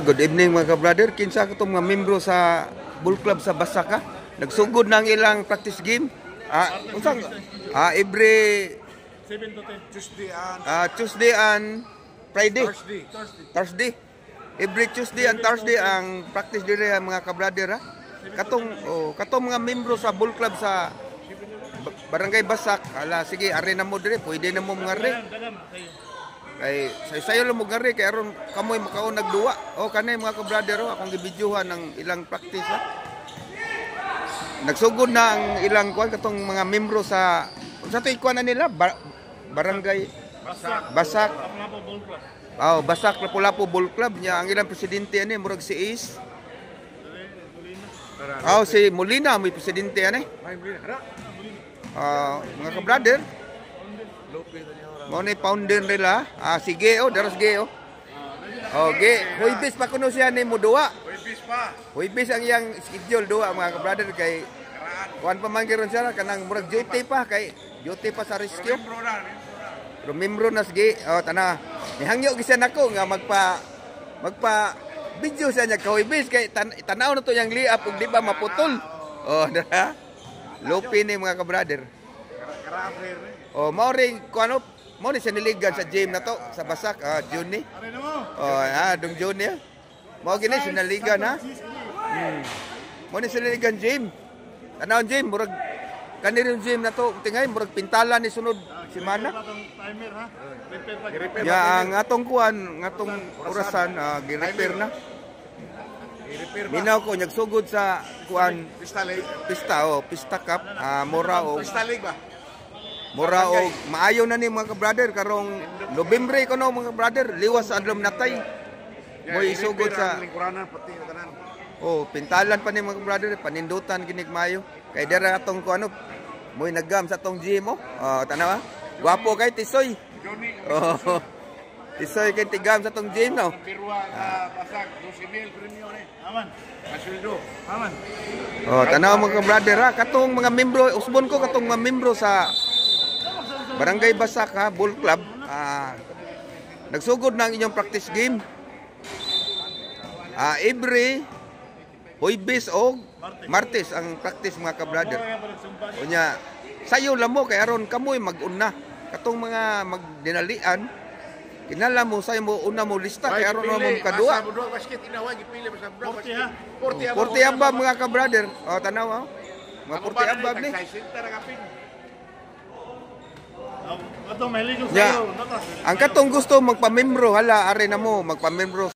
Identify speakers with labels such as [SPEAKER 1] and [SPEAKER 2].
[SPEAKER 1] Good evening mga ka-brother. Kinsa ko itong mga membro sa Bull Club sa Basaka. Nagsugod ng ilang practice game. Every
[SPEAKER 2] 7 to 10.
[SPEAKER 1] Tuesday and Friday.
[SPEAKER 2] Thursday.
[SPEAKER 1] Every Tuesday and Thursday ang practice dire mga ka-brother. Katong mga membro sa Bull Club sa Barangay Basak. Sige, are na mo dire. Pwede na mo mga re. Kay sayo lang mo gari kay aron kamoy makaon nagduwa. Kanay mga ka-brother akong gibidyohan ng ilang practice Nagsugod na ang ilang kuan katong mga membro sa ikuan na nila Barangay Basak. Basak Lapu-Lapu Bull Club niya ang ilang presidente ani murag si Ace. Si Molina may presidente ani. Mga ka-brother mo ni founder nila. Sige daras ge Huibis pa kuno siya ni mo duwa. Huibis ang iyang schedule duwa mga ka-brother kay kuan pa man giron siya kanang murag duty pa sa rescue. Pero membro na sige tana nihangyo gisa nako nga magpa video siya nya Huibis kay tanaw na to yang liap ug di ba maputol. Lupi ni mga ka-brother. Mao ring kuan mo ni siniligan sa gym na to sa Basak June ni. Dong June ni. Mo gini siniligan ha. Mo ni siniligan gym. Tanaw gym murag kanir gym na to tingay murag pintalan ni sunod semana.
[SPEAKER 2] Timer ha. Repair.
[SPEAKER 1] Ang atong kuan ngatong orasan gi-repair na. Minaw ko nagsugod sa kuan pista cup mura o maayo na ni mga ka-brother karong Nobyembre ko no mga brother liwas sa adlom natay mo isugod sa pintalan pa ni mga brother panindutan kinig maayo kay dira atong ko mo naggam sa atong gym tanawa gwapo kay Tisoy Tisoy kay tigam sa atong gym no
[SPEAKER 2] Basag 12,000 premium ni aman pasuldo aman
[SPEAKER 1] tanawa mga brother katong mga membro usbon ko katong mga membro sa Barangay Basak Bull Club nagsugod na ang inyong practice game every Huibis o Martes ang practice mga ka-brother. Unya sayo lang mo kay aron kamoy mag-una katong mga magdinalian kinala mo sayo mo una mo lista kay aron mo kadua 40 abab mga ka-brother tanaw mga 40 abab ni. Ang katong gusto magpamembro are na mo magpamembro